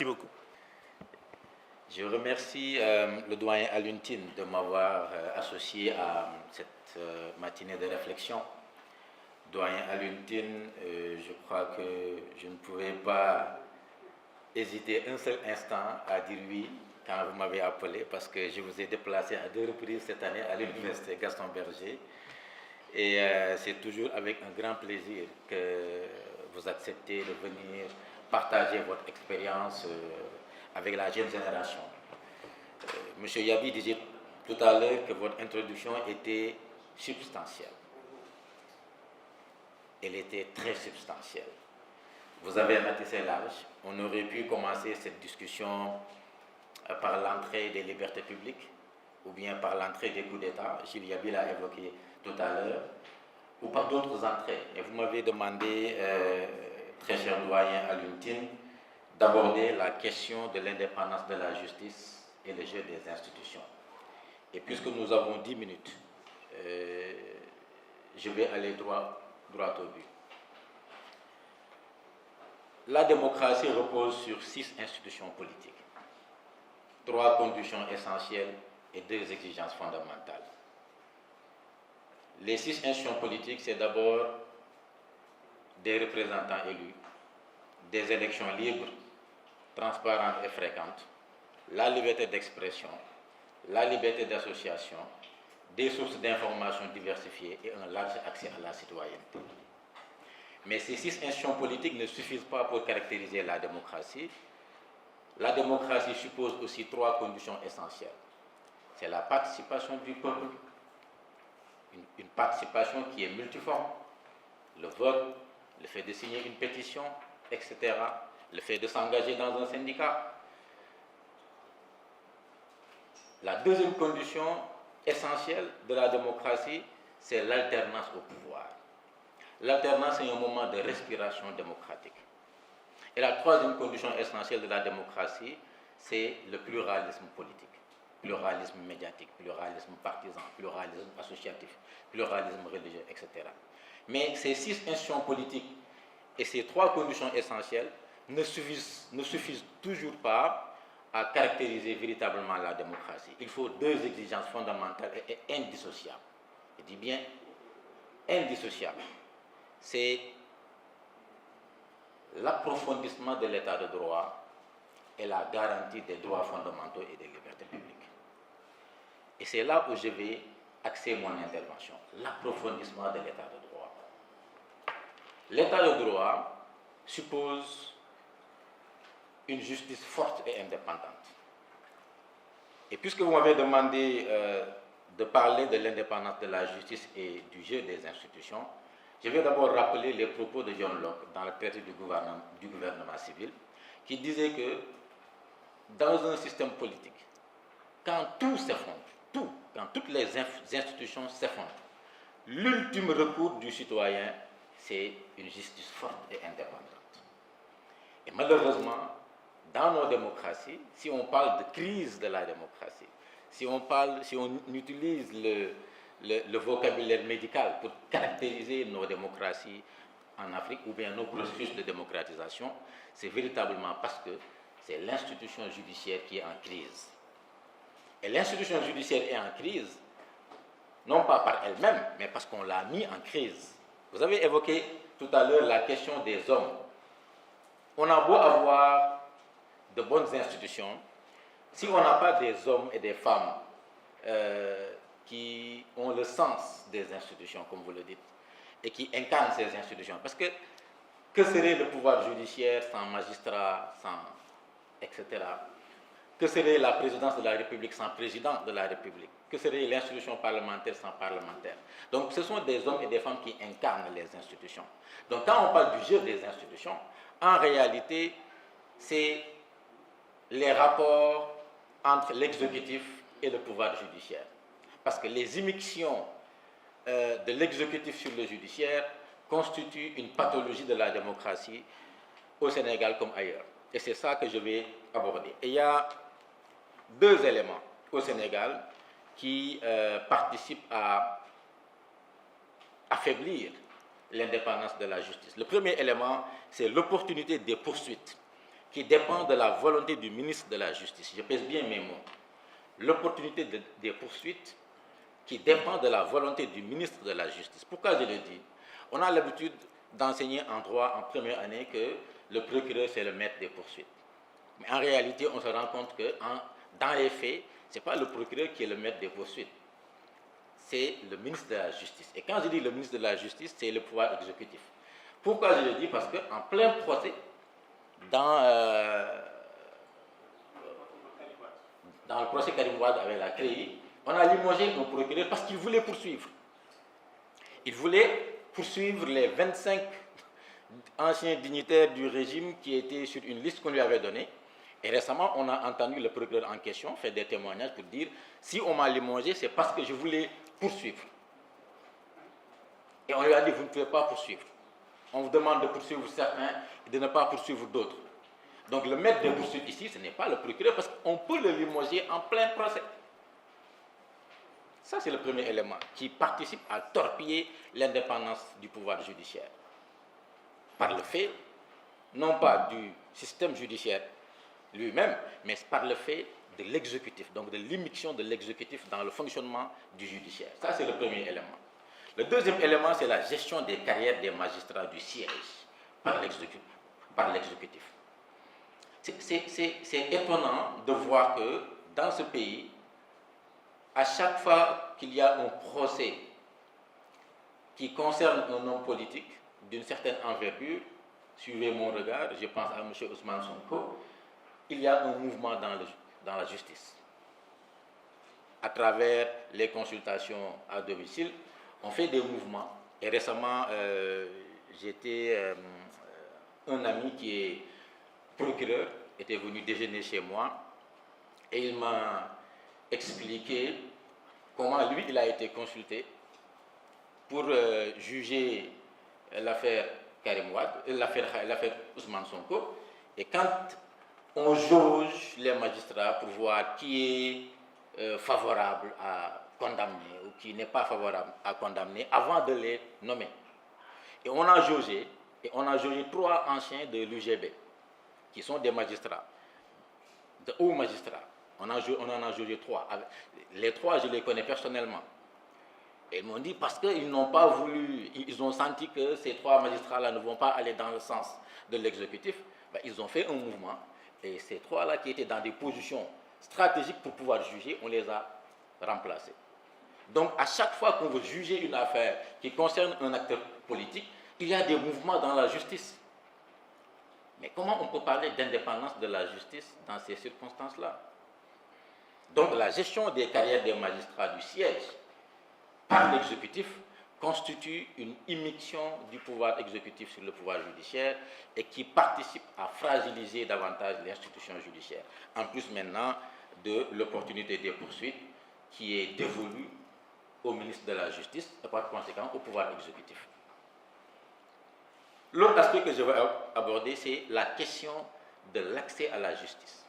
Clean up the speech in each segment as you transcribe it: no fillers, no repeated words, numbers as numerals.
Merci beaucoup. Je remercie le doyen Alioune Tine de m'avoir associé à cette matinée de réflexion. Doyen Alioune Tine, je crois que je ne pouvais pas hésiter un seul instant à dire oui quand vous m'avez appelé, parce que je vous ai déplacé à 2 reprises cette année à l'université Gaston Berger. Et c'est toujours avec un grand plaisir que vous acceptez de venir partager votre expérience avec la jeune génération. Monsieur Yabi disait tout à l'heure que votre introduction était substantielle. Elle était très substantielle. Vous avez ratissé large. On aurait pu commencer cette discussion par l'entrée des libertés publiques ou bien par l'entrée des coups d'État. Gilles Yabi l'a évoqué tout à l'heure, ou par d'autres entrées. Et vous m'avez demandé, très cher doyen Alioune Tine, d'aborder la question de l'indépendance de la justice et le jeu des institutions. Et puisque nous avons 10 minutes, je vais aller droit au but. La démocratie repose sur 6 institutions politiques, 3 conditions essentielles et 2 exigences fondamentales. Les 6 institutions politiques, c'est d'abord des représentants élus, des élections libres, transparentes et fréquentes, la liberté d'expression, la liberté d'association, des sources d'information diversifiées et un large accès à la citoyenneté. Mais ces 6 institutions politiques ne suffisent pas pour caractériser la démocratie. La démocratie suppose aussi 3 conditions essentielles. C'est la participation du peuple, une participation qui est multiforme, le vote, le fait de signer une pétition, etc., le fait de s'engager dans un syndicat. La deuxième condition essentielle de la démocratie, c'est l'alternance au pouvoir. L'alternance est un moment de respiration démocratique. Et la troisième condition essentielle de la démocratie, c'est le pluralisme politique, pluralisme médiatique, pluralisme partisan, pluralisme associatif, pluralisme religieux, etc. Mais ces 6 institutions politiques et ces 3 conditions essentielles ne suffisent toujours pas à caractériser véritablement la démocratie. Il faut 2 exigences fondamentales et indissociables. Je dis bien indissociables. C'est l'approfondissement de l'état de droit et la garantie des droits fondamentaux et des libertés publiques. Et c'est là où je vais axer mon intervention, l'approfondissement de l'état de droit. L'état de droit suppose une justice forte et indépendante. Et puisque vous m'avez demandé de parler de l'indépendance de la justice et du jeu des institutions, je vais d'abord rappeler les propos de John Locke dans le traité du gouvernement civil, qui disait que dans un système politique, quand tout s'effondre, quand toutes les institutions s'effondrent, l'ultime recours du citoyen, c'est une justice forte et indépendante. Et malheureusement, dans nos démocraties, si on parle de crise de la démocratie, si on utilise le vocabulaire médical pour caractériser nos démocraties en Afrique ou bien nos processus de démocratisation, c'est véritablement parce que c'est l'institution judiciaire qui est en crise. Et l'institution judiciaire est en crise, non pas par elle-même, mais parce qu'on l'a mis en crise. Vous avez évoqué tout à l'heure la question des hommes. On a beau avoir de bonnes institutions, si on n'a pas des hommes et des femmes qui ont le sens des institutions, comme vous le dites, et qui incarnent ces institutions. Parce que serait le pouvoir judiciaire sans magistrat, sans etc. Que serait la présidence de la République sans président de la République? Que serait l'institution parlementaire sans parlementaire? Donc ce sont des hommes et des femmes qui incarnent les institutions. Donc quand on parle du jeu des institutions, en réalité, c'est les rapports entre l'exécutif et le pouvoir judiciaire. Parce que les immixtions de l'exécutif sur le judiciaire constituent une pathologie de la démocratie au Sénégal comme ailleurs. Et c'est ça que je vais aborder. Et il y a 2 éléments au Sénégal qui participent à affaiblir l'indépendance de la justice. Le premier élément, c'est l'opportunité des poursuites qui dépend de la volonté du ministre de la Justice. Je pèse bien mes mots. L'opportunité des poursuites qui dépend de la volonté du ministre de la Justice. Pourquoi je le dis? On a l'habitude d'enseigner en droit en première année que le procureur, c'est le maître des poursuites. Mais en réalité, on se rend compte que dans les faits, ce n'est pas le procureur qui est le maître des poursuites. C'est le ministre de la Justice. Et quand je dis le ministre de la Justice, c'est le pouvoir exécutif. Pourquoi je le dis? Parce qu'en plein procès, dans le procès Karim Wade avec la CREI, on a limogé un procureur parce qu'il voulait poursuivre. Il voulait poursuivre les 25 anciens dignitaires du régime qui étaient sur une liste qu'on lui avait donnée. Et récemment, on a entendu le procureur en question faire des témoignages pour dire « si on m'a limogé, c'est parce que je voulais poursuivre ». Et on lui a dit « vous ne pouvez pas poursuivre ». On vous demande de poursuivre certains et de ne pas poursuivre d'autres. Donc le maître de poursuite ici, ce n'est pas le procureur parce qu'on peut le limoger en plein procès. Ça, c'est le premier élément qui participe à torpiller l'indépendance du pouvoir judiciaire. Par le fait, non pas du système judiciaire lui-même, mais par le fait de l'exécutif, donc de l'immixtion de l'exécutif dans le fonctionnement du judiciaire. Ça, c'est le premier élément. Le deuxième élément, c'est la gestion des carrières des magistrats du siège par l'exécutif. C'est étonnant de voir que dans ce pays, à chaque fois qu'il y a un procès qui concerne un homme politique d'une certaine envergure, suivez mon regard, je pense à M. Ousmane Sonko, il y a un mouvement dans la justice. À travers les consultations à domicile, on fait des mouvements. Et récemment, j'étais un ami qui est procureur, était venu déjeuner chez moi, et il m'a expliqué comment lui, il a été consulté pour juger l'affaire Karim Wade, l'affaire Ousmane Sonko. Et quand on jauge les magistrats pour voir qui est favorable à condamner ou qui n'est pas favorable à condamner avant de les nommer. Et on a jaugé 3 anciens de l'UGB qui sont des magistrats, de hauts magistrats. On en a jaugé 3. Les 3, je les connais personnellement. Et ils m'ont dit parce qu'ils n'ont pas voulu, ils ont senti que ces 3 magistrats-là ne vont pas aller dans le sens de l'exécutif. Ben, ils ont fait un mouvement. Et ces 3-là qui étaient dans des positions stratégiques pour pouvoir juger, on les a remplacés. Donc, à chaque fois qu'on veut juger une affaire qui concerne un acteur politique, il y a des mouvements dans la justice. Mais comment on peut parler d'indépendance de la justice dans ces circonstances-là? Donc, la gestion des carrières des magistrats du siège par l'exécutif constitue une immixtion du pouvoir exécutif sur le pouvoir judiciaire et qui participe à fragiliser davantage l'institution judiciaire. En plus maintenant de l'opportunité des poursuites qui est dévolue au ministre de la Justice et par conséquent au pouvoir exécutif. L'autre aspect que je veux aborder, c'est la question de l'accès à la justice.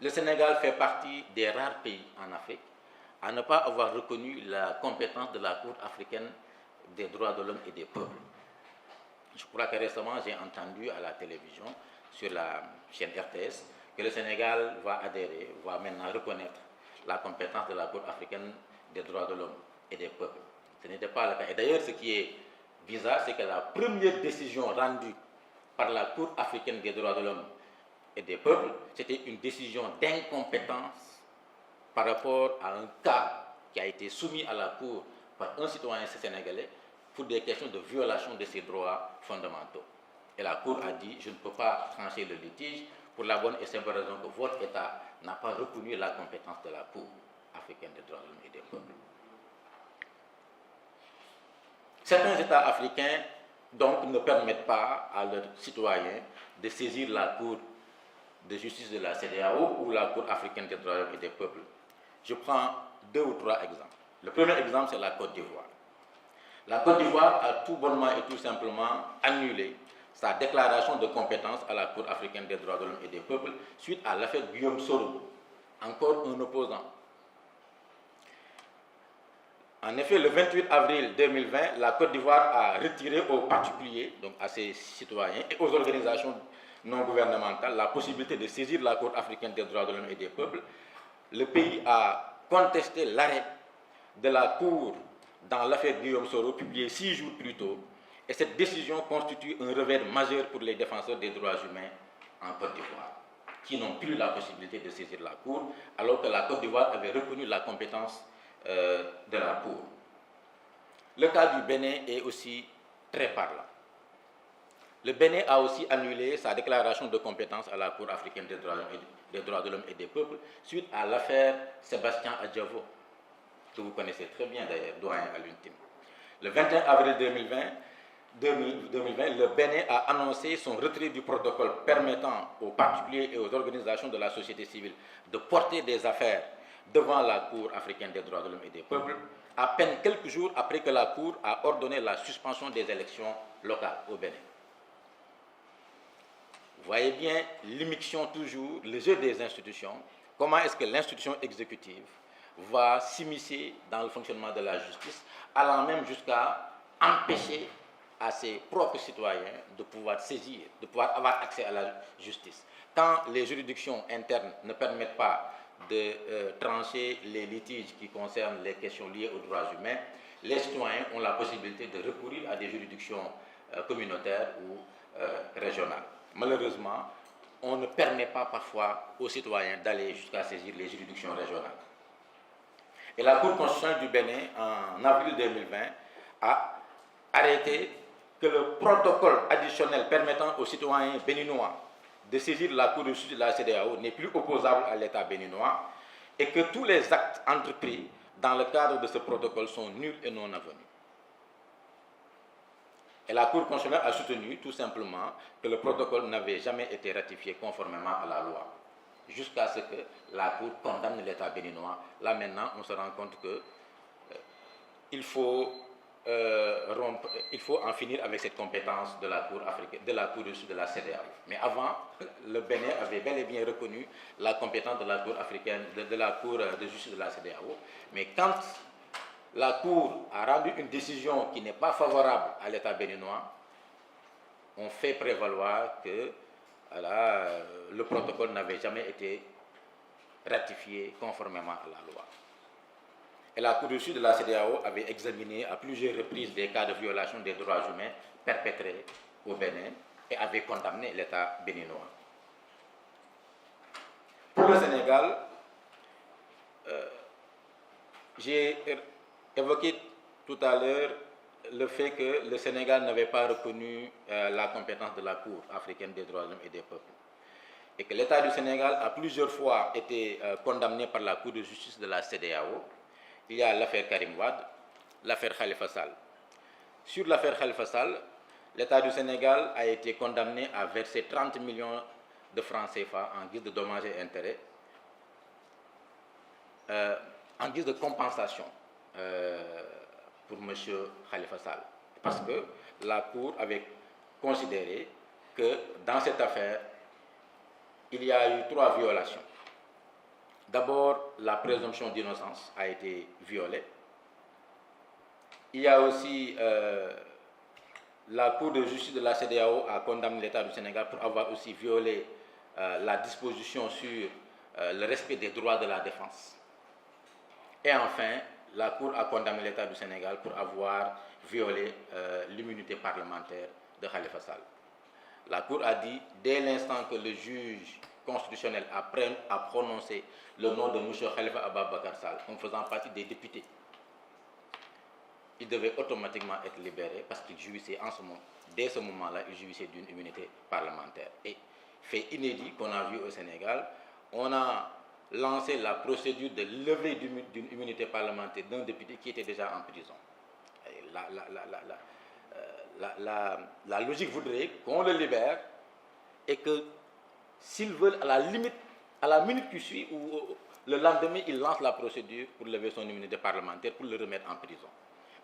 Le Sénégal fait partie des rares pays en Afrique à ne pas avoir reconnu la compétence de la Cour africaine des droits de l'homme et des peuples. Je crois que récemment, j'ai entendu à la télévision, sur la chaîne RTS, que le Sénégal va adhérer, va maintenant reconnaître la compétence de la Cour africaine des droits de l'homme et des peuples. Ce n'était pas le cas. Et d'ailleurs, ce qui est bizarre, c'est que la première décision rendue par la Cour africaine des droits de l'homme et des peuples, c'était une décision d'incompétence par rapport à un cas qui a été soumis à la Cour par un citoyen sénégalais pour des questions de violation de ses droits fondamentaux. Et la Cour a dit, je ne peux pas trancher le litige pour la bonne et simple raison que votre État n'a pas reconnu la compétence de la Cour africaine des droits de l'homme et des peuples. Certains États africains, donc, ne permettent pas à leurs citoyens de saisir la Cour de justice de la CEDEAO ou la Cour africaine des droits de l'homme et des peuples. Je prends 2 ou 3 exemples. Le premier exemple, c'est la Côte d'Ivoire. La Côte d'Ivoire a tout bonnement et tout simplement annulé sa déclaration de compétence à la Cour africaine des droits de l'homme et des peuples suite à l'affaire Guillaume Soro, encore un opposant. En effet, le 28 avril 2020, la Côte d'Ivoire a retiré aux particuliers, donc à ses citoyens et aux organisations non gouvernementale la possibilité de saisir la Cour africaine des droits de l'homme et des peuples. Le pays a contesté l'arrêt de la Cour dans l'affaire Guillaume Soro, publiée 6 jours plus tôt, et cette décision constitue un revers majeur pour les défenseurs des droits humains en Côte d'Ivoire, qui n'ont plus la possibilité de saisir la Cour, alors que la Côte d'Ivoire avait reconnu la compétence de la Cour. Le cas du Bénin est aussi très parlant. Le Bénin a aussi annulé sa déclaration de compétence à la Cour africaine des droits de l'homme et des peuples suite à l'affaire Sébastien Adjavo, que vous connaissez très bien d'ailleurs, doyen à l'ultime. Le 21 avril 2020, le Bénin a annoncé son retrait du protocole permettant aux particuliers et aux organisations de la société civile de porter des affaires devant la Cour africaine des droits de l'homme et des peuples, à peine quelques jours après que la Cour a ordonné la suspension des élections locales au Bénin. Vous voyez bien l'immixtion toujours, le jeu des institutions. Comment est-ce que l'institution exécutive va s'immiscer dans le fonctionnement de la justice, allant même jusqu'à empêcher à ses propres citoyens de pouvoir saisir, de pouvoir avoir accès à la justice. Quand les juridictions internes ne permettent pas de trancher les litiges qui concernent les questions liées aux droits humains, les citoyens ont la possibilité de recourir à des juridictions communautaires ou régionales. Malheureusement, on ne permet pas parfois aux citoyens d'aller jusqu'à saisir les juridictions régionales. Et la Cour constitutionnelle du Bénin, en avril 2020, a arrêté que le protocole additionnel permettant aux citoyens béninois de saisir la Cour de justice de la CEDEAO n'est plus opposable à l'État béninois et que tous les actes entrepris dans le cadre de ce protocole sont nuls et non avenus. Et la Cour constitutionnelle a soutenu tout simplement que le protocole n'avait jamais été ratifié conformément à la loi, jusqu'à ce que la Cour condamne l'État béninois. Là maintenant, on se rend compte qu'il faut en finir avec cette compétence de la Cour africaine, de la Cour de justice de la CEDEAO. Mais avant, le Bénin avait bel et bien reconnu la compétence de la Cour africaine, de la Cour de justice de la CEDEAO. Mais quand la Cour a rendu une décision qui n'est pas favorable à l'État béninois, on fait prévaloir que le protocole n'avait jamais été ratifié conformément à la loi. Et la Cour de justice de la CEDEAO avait examiné à plusieurs reprises des cas de violation des droits humains perpétrés au Bénin et avait condamné l'État béninois. Pour le Sénégal, j'ai évoqué tout à l'heure le fait que le Sénégal n'avait pas reconnu la compétence de la Cour africaine des droits de l'homme et des peuples. Et que l'État du Sénégal a plusieurs fois été condamné par la Cour de justice de la CEDEAO. Il y a l'affaire Karim Wade, l'affaire Khalifa Sall. Sur l'affaire Khalifa Sall, l'État du Sénégal a été condamné à verser 30 millions de francs CFA en guise de dommages et intérêts, en guise de compensation pour M. Khalifa Sall. Parce que la Cour avait considéré que dans cette affaire, il y a eu 3 violations. D'abord, la présomption d'innocence a été violée. Il y a aussi la Cour de justice de la CEDEAO a condamné l'État du Sénégal pour avoir aussi violé la disposition sur le respect des droits de la défense. Et enfin, la Cour a condamné l'État du Sénégal pour avoir violé l'immunité parlementaire de Khalifa Sall. La Cour a dit, dès l'instant que le juge constitutionnel a prononcé le nom de M. Khalifa Ababacar Sall comme faisant partie des députés, il devait automatiquement être libéré parce qu'il jouissait dès ce moment-là, il jouissait d'une immunité parlementaire. Et fait inédit qu'on a vu au Sénégal, on a lancé la procédure de levée d'une immunité parlementaire d'un député qui était déjà en prison. Et la logique voudrait qu'on le libère et que s'ils veulent, à la minute qui suit ou le lendemain, ils lancent la procédure pour lever son immunité parlementaire pour le remettre en prison.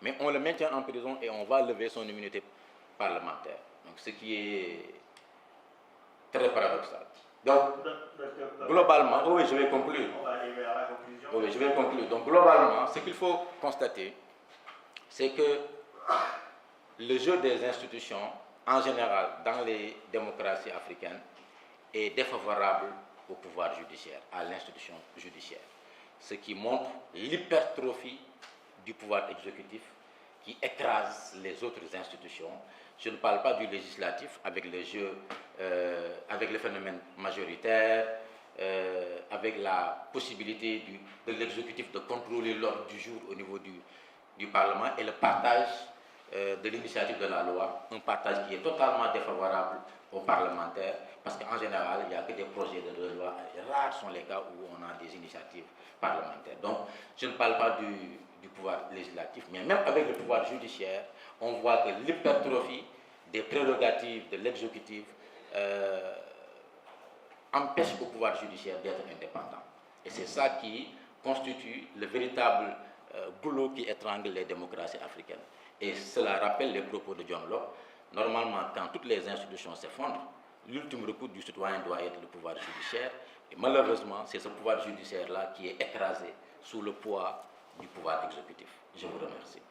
Mais on le maintient en prison et on va lever son immunité parlementaire. Donc, ce qui est très paradoxal. Donc, globalement, oui, je vais conclure. On va arriver à la conclusion. Oui, je vais conclure. Donc, globalement, ce qu'il faut constater, c'est que le jeu des institutions, en général, dans les démocraties africaines, est défavorable au pouvoir judiciaire, à l'institution judiciaire. Ce qui montre l'hypertrophie du pouvoir exécutif qui écrase les autres institutions. Je ne parle pas du législatif avec le jeu, avec le phénomène majoritaire, avec la possibilité de l'exécutif de contrôler l'ordre du jour au niveau du Parlement et le partage de l'initiative de la loi, un partage qui est totalement défavorable aux parlementaires, parce qu'en général, il n'y a que des projets de loi, et rares sont les cas où on a des initiatives parlementaires. Donc, je ne parle pas du pouvoir législatif, mais même avec le pouvoir judiciaire, on voit que l'hypertrophie des prérogatives de l'exécutif empêche au pouvoir judiciaire d'être indépendant. Et c'est ça qui constitue le véritable goulot qui étrangle les démocraties africaines. Et cela rappelle les propos de John Locke. Normalement, quand toutes les institutions s'effondrent, l'ultime recours du citoyen doit être le pouvoir judiciaire. Et malheureusement, c'est ce pouvoir judiciaire-là qui est écrasé sous le poids du pouvoir exécutif. Je vous remercie.